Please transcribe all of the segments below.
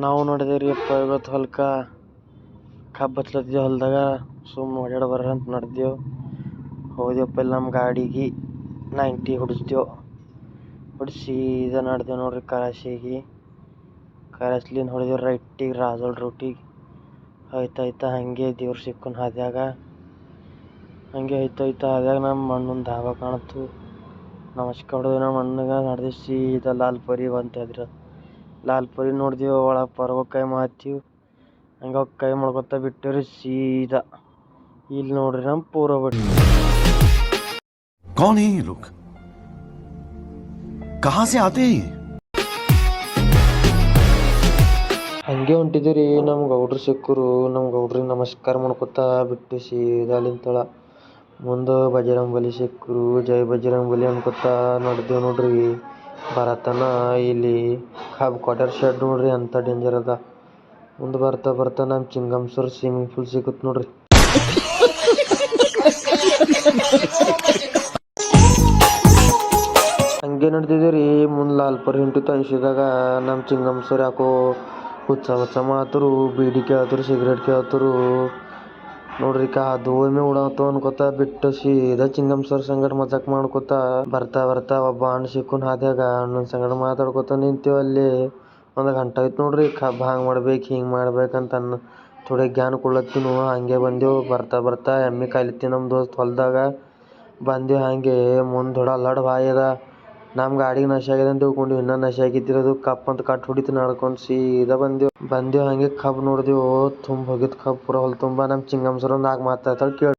ನಾವು ನೋಡಿದೇವ್ರಿ ಅಪ್ಪ ಇವತ್ತು ಕಬ್ಬು ಹಚ್ಲತ್ತಿದ್ದೇವೆ ಹೊಲದಾಗ. ಸುಮ್ಮನೆ ಓಡಾಡಿ ಬರ್ರಿ ಅಂತ ನಡೆದೇವು. ಹೋದೆವಪ್ಪ ಇಲ್ಲಿ ನಮ್ಮ ಗಾಡಿಗೆ 90 ಹೊಡಿಸ್ದೇವು. ಸೀದಾ ನಡೆದೇವು ನೋಡ್ರಿ ಕರಾಸಿಲಿಂದ ಹೊಡೆದೇವು ರೈಟಿಗೆ ರಾಜೋಳ ರೂಟಿಗೆ. ಹೋಯ್ತಾ ಹಾಗೆ ದೇವ್ರು ಸಿಕ್ಕನ್ ಹಾದ್ಯಾಗ. ಹಂಗೆ ಹೋಯ್ತಾ ಹಾದ್ಯಾಗ ನಮ್ಮ ಅಣ್ಣನ ಧಾಬಾ ಕಾಣತ್ತು. ನಮಸ್ಕಾರ ಹೊಡೆದು ನಮ್ಮ ಅಣ್ಣಗೆ ನಡೆದು ಸೀದಾ ಲಾಲ್ಪರಿ ಬಂತದ್ರಿ. ಲಾಲ್ಪರಿ ನೋಡಿದೆವು, ಒಳಗೆ ಪರ್ವಕ್ಕೆ ಕೈ ಮಾಡ್ತೀವಿ. ಹಂಗೆ ಕೈ ಮಾಡ್ಕೊತ ಬಿಟ್ಟೇವ್ರಿ ಸೀದಾ. ಇಲ್ಲಿ ನೋಡ್ರಿ ನಮ್ಮ ಪೂರ ಬಡ್ಡಿ. कौन है ये लोग? कहां से आते हैं? ಹಂಗೆ ಹೊಂಟಿದ್ದೀರಿ. ನಮ್ಮ ಗೌಡ್ರು ಸಿಕ್ಕರು. ನಮ್ಮ ಗೌಡ್ರಿಗೆ ನಮಸ್ಕಾರ ಮಾಡ್ಕೊತ ಬಿಟ್ಟು ಸೀದಾ ಅಲ್ಲಿಂತಳ ಮುಂದೆ ಬಜರಂಗಬಲಿ ಸಿಕ್ಕರು. ಜೈ ಬಜರಂಗಬಲಿ ಅನ್ಕೊತ ನಡೆದೇವು ನೋಡ್ರಿ. ಬರತನ ಇಲ್ಲಿ ಕಬ್ಬು ಕ್ವಾಟರ್ ಶೆಡ್ ನೋಡ್ರಿ ಅಂತ ಡೇಂಜರ್ ಅದ. ಮುಂದೆ ಬರ್ತಾ ನಮ್ಮ ಚಿಂಗಮ್ಸೂರ್ ಸ್ವಿಮ್ಮಿಂಗ್ ಪೂಲ್ ಸಿಗುತ್ತೆ ನೋಡ್ರಿ. ಹಂಗೆ ನಡೆದಿದ್ದೀರಿ. ಮುಂದೆ ಲಾಲ್ಪರಿ ಹೊಂಟಿತ್ತು. ಐಸಿದಾಗ ನಮ್ಮ ಚಿಂಗಮ್ಸೂರ್ ಯಾಕೋ ಹುಚ್ಚ ಮಾತರು, ಬೀಡಿ ಕೇಳ್ತರು, ಸಿಗರೇಟ್ ಕೇಳ್ತರು ನೋಡ್ರಿ. ಅದು ಒಮ್ಮೆ ಉಡಾತು ಅನ್ಕೋತ ಬಿಟ್ಟು ಸೀದಾ ಚಿಂಗಮ್ಸೂರ್ ಸಂಗಡ ಮಜಾಕ್ ಮಾಡ್ಕೋತ ಬರ್ತಾ ಒಬ್ಬ ಅಣ್ಣ ಸಿಕ್ಕನ್ ಹಾದ್ಯಾಗ. ಅಣ್ಣನ ಸಂಗಡ ಮಾತಾಡ್ಕೋತ ನಿಂತೇವು. ಅಲ್ಲಿ 1 ಗಂಟೆ ಆಯ್ತು ನೋಡ್ರಿ. ಕಬ್ಬು ಹಂಗೆ ಮಾಡ್ಬೇಕು ಹಿಂಗೆ ಮಾಡ್ಬೇಕಂತ ಥೋಡೆ ಜ್ಞಾನ ಕೊಡ್ಲತ್ತೀನು. ಹಂಗೆ ಬಂದೆವು. ಬರ್ತಾ ಎಮ್ಮೆ ಕಾಯ್ಲತ್ತಿ ನಮ್ಮ ದೋಸ್ತ್ ಹೊಲದಾಗ ಬಂದೆವು. ಹಾಗೆ ಮುಂದೆ ದೊಡ್ಡ ಅಲ್ಲಾಡ್ ಬಾಯಿ ಅದ. ನಮ್ಮ ಗಾಡಿಗೆ ನಶೆ ಆಗಿದೆ ಅಂತ ತಿಳ್ಕೊಂಡು ಇನ್ನೂ ನಶೆ ಆಗಿತ್ತಿರೋದು. ಕಪ್ ಅಂತ ಕಟ್ ಹೊಡಿತು ನಡ್ಕೊಂಡು ಸೀದಾ ಬಂದೆವು. ಹಾಗೆ ಕಬ್ಬು ನೋಡಿದೆವು. ತುಂಬ ಹೋಗಿತ್ತು ಕಬ್ಬು ಪೂರ ಹೊಲ ತುಂಬ. ನಮ್ಮ ಚಿಂಗಮ್ಸೂರ್ ಒಂದು 4 ಮಾತಾಡ್ತಾಳೆ ಕೇಳಿ.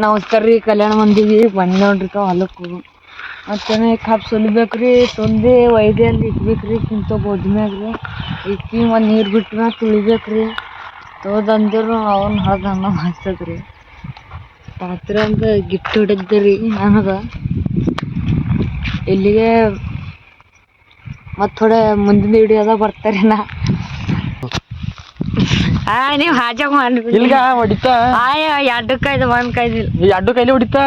ನಮಸ್ಕಾರ ರೀ, ಕಲ್ಯಾಣ ಮಂದಿಗೆ ಬಂದು ನೋಡ್ರಿ ಹೊಲಕ್ಕೆ. ಮತ್ತೇನೆ ಕಬ್ಬು ಸುಲಿಬೇಕ್ರಿ. ಸುಲ್ದಿ ಒಯ್ದು ಅಲ್ಲಿ ಇಕ್ಬೇಕ್ರಿ. ಕುಂತ ಬೋದ್ಮ್ಯಾಗ್ರಿ ಇಕ್ಕಿ ಒಂದು ನೀರು ಬಿಟ್ಟು ಮ್ಯಾಗ ತುಳಿಬೇಕ್ರಿ. ತೋದಂದಿರು ಅವನ್ನ ಹಳ್ದನ್ನ ಹಚ್ಚದ್ರಿ. ರಾತ್ರಿ ಅಂತ ಗಿಫ್ಟ್ ಹೊಡೆದ್ರಿ ನನಗೆ. ಇಲ್ಲಿಗೆ ಮತ್ತು ಥೋಡೆ ಮುಂದಿನ ವಿಡಿಯೋದಾಗ ಬರ್ತಾರೆ. ನೀವು ಹಾಜಾಗ ಮಾಡ್ಬಿಡಿ. ಹೊಡಿತಾ ಎರಡು ಕೈದು ಒಂದ್ ಕೈದಿಲ್ಲ. ಎರಡು ಕೈಲಿ ಹೊಡಿತಾ.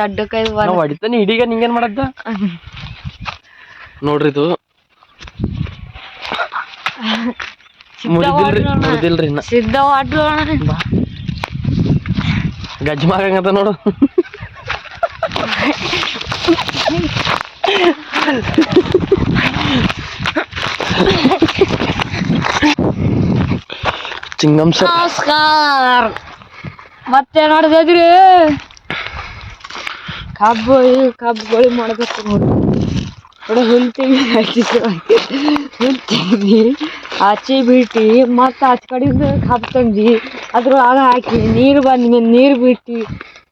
ಎರಡು ಕೈದು ಹೊಡಿತಾನೆ ಹಿಡಿಗ. ನಿಂಗೇನ್ ಮಾಡದ್ದ ನೋಡ್ರಿ. ಇದು ಮುರಿದಿಲ್ರಿ ಇನ್ನ. ಸಿದ್ಧ ವಾಟ್ರು ಗಜ್ಮಾಗಂಗದ ನೋಡು. ಚಿಂಗಮ್ಸೂರ್ ನಮಸ್ಕಾರ. ಮತ್ತೆ ನೋಡಿದ್ರಿ ಕಬ್ಬುಗಳು ಮಾಡ್ಬೇಕು ನೋಡಿ. ಹುಲ್ತೀವಿ ಹಚ್ಚಿ ಬಿಟ್ಟು ಮತ್ತೆ ಆಚೆ ಕಡೆಯಿಂದ ಕಬ್ಬು ತಂದು ಅದ್ರೊಳಗೆ ಹಾಕಿ ನೀರು ಬಂದ್ಮೇಲೆ ನೀರು ಬಿಟ್ಟು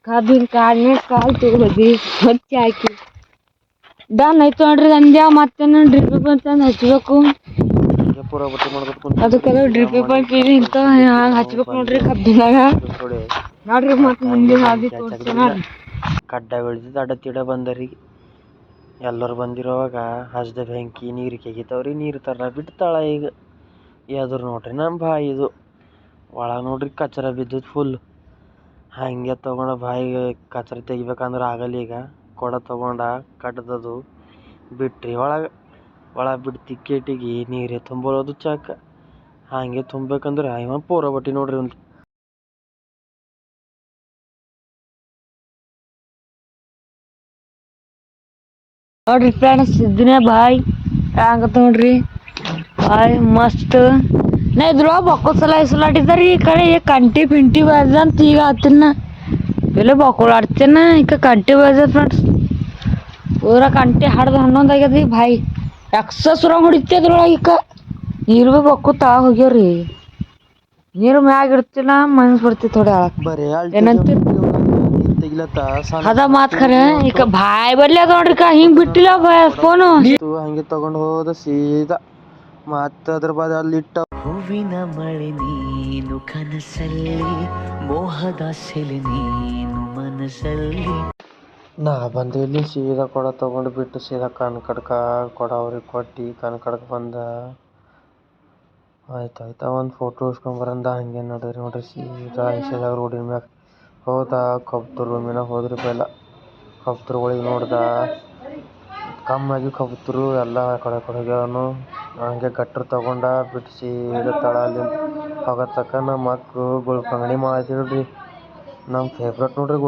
ಕಬ್ಬಿನ ಕಾಲು ತೆಗ್ದು ಹಚ್ಚಿ ಹಾಕಿ ಡನ್ ಆಯ್ತು ನೋಡ್ರಿ. ಅಂದ್ಯಾ ಮತ್ತೇನು ಡ್ರಿಪ್ ಅಂತಂದು ಹಚ್ಬೇಕು. ಅದಕ್ಕೆಲ್ಲ ಡ್ರಿಪ್ ಪೈಪ್ ಇಂತ ಹಂಗೆ ಹಚ್ಬೇಕು ನೋಡ್ರಿ ಕಬ್ಬಿನಾಗ. ನೋಡ್ರಿ ಮತ್ತೆ ಮುಂದಿನ ಹಾದಿ ತೋರಿಸ್ತೀನಿ ನೋಡ್ರಿ. ಕಡ್ಡ ಬೆಳೆದಿದ್ದು ಅಡ್ಡ ಬಂದರಿ. ಎಲ್ಲರೂ ಬಂದಿರೋವಾಗ ಹಚ್ದ ಬೆಂಕಿ ನೀರು ಕೆಗಿತಾವ್ರಿ. ನೀರು ತರ ಬಿಡ್ತಾಳ ಈಗ. ಎದುರು ನೋಡ್ರಿ ನಮ್ಮ ಬಾಯಿ. ಇದು ಒಳಗೆ ನೋಡ್ರಿ ಕಚರ ಬಿದ್ದದ್ದು ಫುಲ್. ಹಾಗೆ ತೊಗೊಂಡ ಬಾಯಿಗೆ ಕಚರ ತೆಗಿಬೇಕಂದ್ರೆ ಆಗಲ್ಲ. ಈಗ ಕೊಡ ತೊಗೊಂಡ ಕಡ್ದದು ಬಿಟ್ರಿ ಒಳಗೆ ಬಿಟ್ಟು ತಿಕ್ಕೇಟಿಗೆ ನೀರೇ ತುಂಬೋದು ಚಾಕ. ಹಾಗೆ ತುಂಬೇಕಂದ್ರೆ ಇವ ಪೂರ ಬಟ್ಟಿ ನೋಡ್ರಿ. ಒಂದು ನೋಡ್ರಿ ಫ್ರೆಂಡ್ಸ್, ಇದನ್ನೇ ಬಾಯ್ ಹಂಗತ್ತ ನೋಡ್ರಿ. ಬಾಯ್ ಮಸ್ತ್. ನಾ ಇದ್ರೊಳಗೆ ಬಕ್ಕಳ ಇಸಲಾಟಿದ್ದಾರಿ. ಈ ಕಡೆ ಕಂಟಿ ಪಿಂಟಿ ಬಾಯ್ದಂತ ಈಗ ಆತಿನ ಎಲ್ಲ ಬಕ್ಕಳಾಡ್ತೇನ. ಈಗ ಕಂಟಿ ಬಾಯ್ದ ಫ್ರೆಂಡ್ಸ್. ಪೂರ ಕಂಟಿ ಹಡ್ದು 11 ಆಗ್ಯದ ಈಗ ಬಾಯಿ. ಎಕ್ಸಸ್ರಾಗ ಹೊಡಿತಿ ಅದ್ರೊಳಗೆ. ಈಗ ನೀರು ಭೀ ಬಕ್ಕು ತಳಗ ಹೋಗ್ಯವ್ರಿ. ನೀರು ಮ್ಯಾಗ ಇಡ್ತಿಲ್ಲ ಮನ್ಸ್ ಬರ್ತಿ ಥೋಡೆ ಆಳಕ್ ಏನಂತ ಅದ ಮಾತ್ ಖರೆ. ಈಗ ಬಾಯ್ ಬರ್ಲಿ ಅದ ನೋಡ್ರಿ. ಹಿಂಗ್ ಬಿಟ್ಟಿಲ್ಲ ಫೋನು. ಹಂಗೆ ತಗೊಂಡು ಹೋದ ಸೀದಾ. ಮತ್ತೆ ಅದ್ರ ಬಾದ ಅಲ್ಲಿಟ್ಟ. ಹೂವಿನ ಮಳೆ ನೀನು ಕನಸಲ್ಲಿ, ಮೋಹದ ಸೆಲೆ ನೀನು ಮನಸ್ಸಲ್ಲಿ. ನಾ ಬಂದೆ ಇಲ್ಲಿ ಸೀದಾ ಕೊಡ ತಗೊಂಡು ಬಿಟ್ಟು ಸೀದಾ ಕನ್ಕಡ್ಕ ಕೊಡ ಅವ್ರಿಗೆ ಕೊಟ್ಟು ಕನ್ಕಡ್ಕ ಬಂದ. ಆಯ್ತಾ ಒಂದು ಫೋಟೋ ಇಸ್ಕೊಂಬರಂದ. ಹಂಗೆ ನೋಡ್ರಿ ಸೀದಾ ಐಸಿದಾಗ ರೋಡಿನ ಮ್ಯಾಗ ಹೋದ. ಕಬ್ತರ್ ರೂಮಿನಾಗ ಹೋದ್ರಿ. ಬೆಲ್ಲ ಕಬ್ತರ್ಗಳಿಗೆ ನೋಡ್ದ. ಕಮ್ಮಾಗಿ ಕಬ್ತರು ಎಲ್ಲ ಕಡೆ ಹೋಗ್ಯಾವನು. ಹಂಗೆ ಗಟ್ರು ತಗೊಂಡ ಬಿಡಿಸಿ ತಳ ಅಲ್ಲಿ ಹೋಗತ್ತಕ ನಮ್ಮ ಅಕ್ಕ ಗುಳ್ಪಂಗಡಿ ಮಾಡ್ತೀವಿ ನಮ್ಮ ಫೇವ್ರೇಟ್ ನೋಡ್ರಿ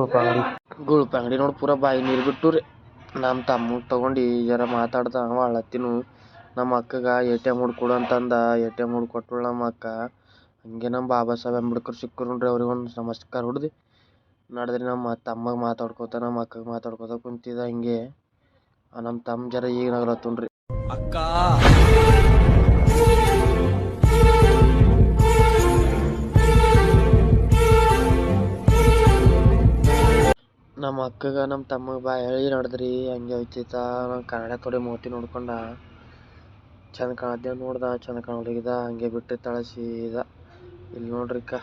ಗುಳ್ಪಂಗಡಿ ನೋಡಿ ಪೂರ ಬಾಯಿ ನೀರು ಬಿಟ್ಟು ರೀ. ನಮ್ಮ ತಮ್ಮ ತಗೊಂಡು ಜರ ಮಾತಾಡ್ದ ಅಳತ್ತಿನು. ನಮ್ಮ ಅಕ್ಕಗೆ ATM ಕೊಡು ಅಂತಂದ. ATM ಕೊಟ್ಟಳು ನಮ್ಮ ಅಕ್ಕ. ಹಂಗೆ ನಮ್ಮ ಬಾಬಾ ಸಾಹೇಬ್ ಅಂಬೇಡ್ಕರ್ ಸಿಕ್ಕರು ನೋಡ್ರಿ, ಅವ್ರಿಗೆ ಒಂದು ನಮಸ್ಕಾರ ಹೊಡ್ದು ನಡೆದ್ರಿ. ನಮ್ಮ ತಮ್ಮಗೆ ಮಾತಾಡ್ಕೋತ ನಮ್ಮ ಅಕ್ಕಗೆ ಮಾತಾಡ್ಕೋತ ಕುಂತಿದ್ದ. ಹಿಂಗೆ ನಮ್ಮ ತಮ್ಮ ಜರ ಈಗ ನಗಲತ್ತುನ್ರಿ. ಅಕ್ಕ ನಮ್ಮ ಅಕ್ಕಗೆ ನಮ್ಮ ತಮ್ಮಗೆ ಬಾಯಿ ಹೇಳಿ ನಡೆದ್ರಿ. ಹಂಗೆ ಹೋಯ್ತಿತ್ತ. ನಾನು ಕನ್ನಡ ತೊಡೆ ಮೋತಿ ನೋಡ್ಕೊಂಡ ಚಂದ ಕಾಣದ್ದೆ ನೋಡ್ದ, ಚಂದ ಕಾಣೋಲಿಗಿದ. ಹಂಗೆ ಬಿಟ್ಟು ತಳಸಿದ. ಇಲ್ಲಿ ನೋಡ್ರಿಕ್ಕ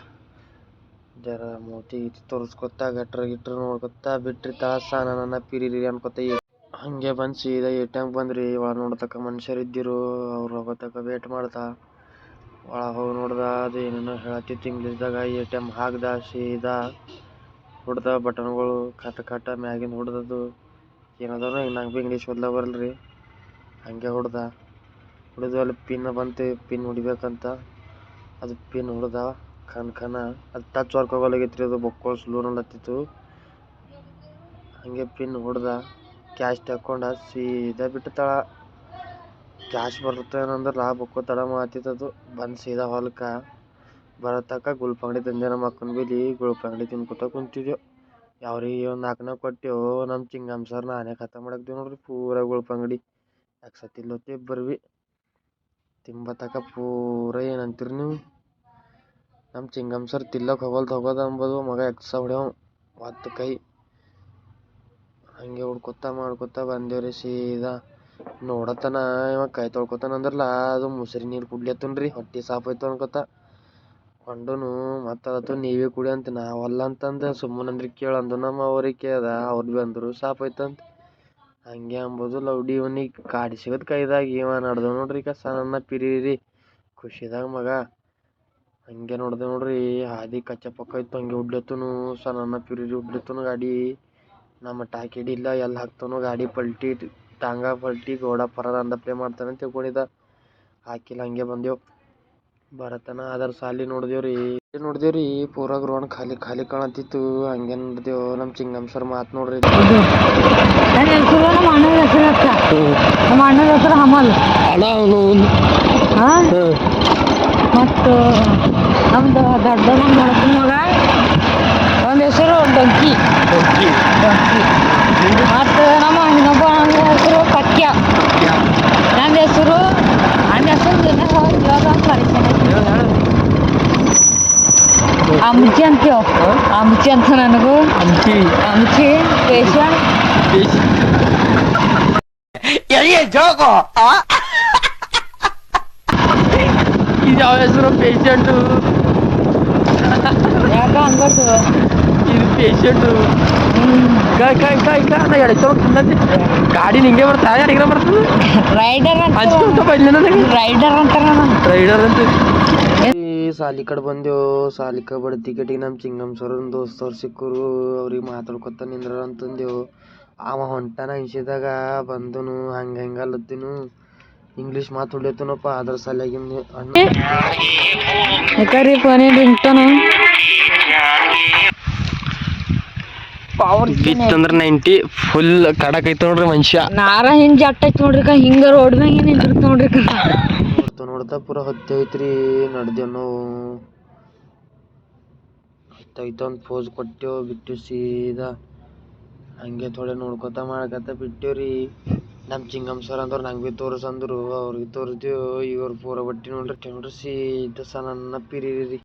ಜರ ಮೋತಿ ಗೀತಿ ತೋರಿಸ್ಕೊತ ಗಟ್ರ ನೋಡ್ಕೊತ ಬಿಟ್ರಿ ತಳಸ. ನನ್ನ ಪಿರಿರಿ ಅನ್ಕೊತ ಹಂಗೆ ಬಂದು ಸೀದಾ ATM ಬಂದ್ರಿ. ಒಳಗೆ ನೋಡ್ತಕ್ಕ ಮನುಷ್ಯರು ಇದ್ದಿರು. ಅವ್ರು ಹೋಗೋತಕ್ಕ ವೇಟ್ ಮಾಡ್ದ. ಒಳಗೆ ಹೋಗಿ ನೋಡ್ದ, ಅದು ಏನೇನೋ ಹೇಳತ್ತಿತ್ತು ಇಂಗ್ಲೀಷ್ದಾಗ. ATM ಹಾಕ್ದ, ಸೀದಾ ಹೊಡ್ದ ಬಟನ್ಗಳು ಕಟ ಮ್ಯಾಗಿಂದ ಹೊಡ್ದದು ಏನದೋ ನಂಗೆ ಭೀ ಇಂಗ್ಲೀಷ್ ಓದ್ಲ ಬರಲ್ರಿ. ಹಂಗೆ ಹೊಡೆದು ಅಲ್ಲಿ ಪಿನ್ ಬಂತು, ಪಿನ್ ಹೊಡಿಬೇಕಂತ. ಅದು ಪಿನ್ ಹೊಡ್ದ ಖನ ಅದು ಟಚ್ ವರ್ಕ್ ಆಗೋಲಾಗಿತ್ತು ರೀ. ಅದು ಬೊಕ್ಕೋ ಸ್ಲೋ ನಡತ್ತಿತ್ತು. ಹಂಗೆ ಪಿನ್ ಹೊಡ್ದ ಕ್ಯಾಶ್ ತಗೊಂಡ ಸೀದಾ ಬಿಟ್ಟು ತಳ. ಕ್ಯಾಶ್ ಬರುತ್ತೆ ಏನಂದ್ರೆ ಬೊಕ್ಕೋ ತಡ ಮಾತಿತ್ತದು. ಬಂದು ಸೀದಾ ಹೊಲಕ್ಕೆ ಬರತಕ್ಕ ಗುಲ್ಪಂಗಡಿ ತಂದೆ. ನಮ್ಮ ಅಕ್ಕನ ಬೀದಿ ಗುಲ್ಪಂಗಡಿ ತಿನ್ಕೊತ ಕುಂತಿದ್ದೆವು. ಯಾವ್ರಿಗೆ ಒಂದು 4 ಕೊಟ್ಟೆವು. ನಮ್ಮ ಚಿಂಗಮ್ ಸರ್ ನಾನೇ ಖತ ಮಾಡಾಕ್ದೇವು ನೋಡ್ರಿ ಪೂರ ಗುಲ್ಪಂಗಡಿ. ಯಾಕೆ ಬರ್ವಿ ತಿಂಬತಕ್ಕ ಪೂರ ಏನಂತೀರಿ ನೀವು. ನಮ್ಮ ಚಿಂಗಮ್ ಸರ್ ತಿಲ್ಲಕ್ಕೆ ಹೋಗೋದು ಅಂಬೋದು ಮಗ ಎಕ್ಸ ಹೊಡ್ಯಾವ ಒತ್ತು ಕೈ. ಹಂಗೆ ಹುಡ್ಕೊತ ಮಾಡ್ಕೊತ ಬಂದೇವ್ರಿ. ಸೀದಾ ನೋಡತನ ಇವಾಗ ಕೈ ತೊಳ್ಕೊತಾನ ಅಂದ್ರಲ್ಲ, ಅದು ಮುಸ್ರಿ ನೀರು ಕುಡ್ಲತ್ತನ್ರಿ. ಹೊಟ್ಟೆ ಸಾಫ್ ಆಯ್ತು ಅನ್ಕೊತ ಕೊಂಡನು. ಮತ್ತು ಅದತ್ತು ನೀವೇ ಕುಡಿ ಅಂತ ನಾವಲ್ಲ ಅಂತಂದು ಸುಮ್ಮನಂದ್ರೆ ಕೇಳಂದು. ನಮ್ಮ ಅವ್ರಿಗೆ ಕೇಳ್ದ, ಅವ್ರು ಭೀ ಅಂದರು ಸಾಫ್ ಆಯ್ತಂತ. ಹಂಗೆ ಅಂಬೋದು ಲೌಡಿ ಇವನಿಗೆ ಗಾಡಿ ಸಿಗೋದು ಕೈದಾಗ. ಇವ ನಡ್ದು ನೋಡ್ರಿ ನನ್ನ ಪಿರಿರಿ ಖುಷಿದಾಗ ಮಗ. ಹಂಗೆ ನೋಡ್ರಿ ಹಾದಿ ಕಚ್ಚ ಪಕ್ಕ ಇತ್ತು. ಹಂಗೆ ಉಡ್ಲತ್ತನು ನನ್ನ ಪಿರಿರಿ ಉಡ್ಲತ್ತನು ಗಾಡಿ. ನಮ್ಮ ಟಾಕಿಡಿ ಇಲ್ಲ ಎಲ್ಲಿ ಹಾಕ್ತಾನೋ ಗಾಡಿ ಪಲ್ಟಿ ಟಾಂಗ ಪಲ್ಟಿ ಗೋಡ ಪರದ ಅಂದ ಪ್ಲೇ ಮಾಡ್ತಾನೆ ಅಂತ ತಿಳ್ಕೊಂಡಿದ್ದ. ಹಾಕಿಲ್ಲ ಹಂಗೆ ಬಂದೆವು. ಬರತನ ಅದರ ಸಾಲಿ ನೋಡ್ದೇವ್ರಿ ಪೂರ ಗ್ರೌಂಡ್ ಖಾಲಿ ಕಾಣತಿತ್ತು. ಹಂಗೆ ನೋಡ್ದೇವು. ನಮ್ಮ ಚಿಂಗಮ್ ಸರ್ ಮಾತು ನೋಡ್ರಿ. ನನ್ನ ಹೆಸರು ನಮ್ಮ ಅಣ್ಣನ ಹೆಸರು ಅಕ್ಕ. ನಮ್ಮ ಅಣ್ಣನ ಹೆಸರು ಹಮಲ್. ಮತ್ತು ನಮ್ದು ದೊಡ್ಡ ಮಗ ಒಂದು ಹೆಸರು ಡೊಂಕಿ. ಮತ್ತು ನಮ್ಮ ಇನ್ನೊಬ್ಬ ನನ್ನ ಹೆಸರು ಪಕ್ಯ. ನನ್ನ ಹೆಸರು ಇವಾಗ ಅಮ್ಚಿ ಅಂತೀವ. ಅಮ್ಚಿ ಅಂತ ನನಗೂ ಅಮ್ಚಿ ಪೇಷಂಟ್. ಇದು ಯಾವ ಹೆಸರು ಪೇಷಂಟು? ಯಾಕ ಅನ್ಬಾರ್ದು. ಇದು ಪೇಷಂಟು ಗಾಡಿ ನಿಂಗೆ ಬರ್ತಾ ಯಾರಿಗ ಬರ್ತದೆ? ರೈಡರ್ ಅಂತ ಸಾಲಿ ಕಡೆ ಬಂದೆವು. ಸಾಲಿ ಕಡೆ ಬಡ ಟಿಕೆಟಿಗೆ ನಮ್ಮ ಚಿಂಗಮ್ ಸರ್ ದೋಸ್ತವ್ರು ಸಿಕ್ಕರು. ಅವ್ರಿಗೆ ಮಾತಾಡ್ಕೊತ ನಿಂದ್ರ ಅಂತಂದೆವು. ಅವ ಹೊಂಟಾನ ಇನ್ಸಿದಾಗ ಬಂದನು. ಹಂಗೆ ಅಲ್ಲತ್ತಿನು ಇಂಗ್ಲೀಷ್ ಮಾತು ಹೊಡ್ಲತ್ತನಪ್ಪ. ಅದ್ರ ಸಲಿಯಾಗಿಂದ ಯಾಕರಿ ಫೋನೇ ರಿಂಗ್ಟೋನ ಪವರ್ ಬಿತ್ತಂದ್ರೆ 90 ಫುಲ್ ಕಡಕ್ ಐತೆ ನೋಡ್ರಿ ಮನುಷ್ಯ. ನಾರ ಹಿಂಗ್ ಜಟ್ ಐತಿ ನೋಡ್ರಿಕ. ಹಿಂಗ ರೋಡ್ ಮ್ಯಾಗ ನಿಂತಿರ್ತ ನೋಡ್ರಿಕ. ನೋಡ್ತಾ ಪೂರ ಹೊತ್ತೈತ್ರಿ. ನಡ್ದೇವ್ ನಾವು. ಹೊತ್ತೈತ ಒಂದು ಪೋಸ್ ಕೊಟ್ಟೆವು, ಬಿಟ್ಟು ಸೀದಾ ಹಂಗೆ ಥೋಡೆ ನೋಡ್ಕೊತ ಮಾಡ್ಕೊತ ಬಿಟ್ಟೇವ್ರಿ. ನಮ್ಮ ಚಿಂಗಮ್ ಸರ್ ಅಂದವ್ರು ನಂಗೆ ಭೀ ತೋರಿಸಂದ್ರು. ಅವ್ರಿಗೆ ತೋರಿಸ್ದೇವು. ಇವ್ರು ಪೂರ ಬಟ್ಟೆ ನೋಡ್ರಿ ಸೀದಾ ನನ್ನ ಪಿರಿರಿ.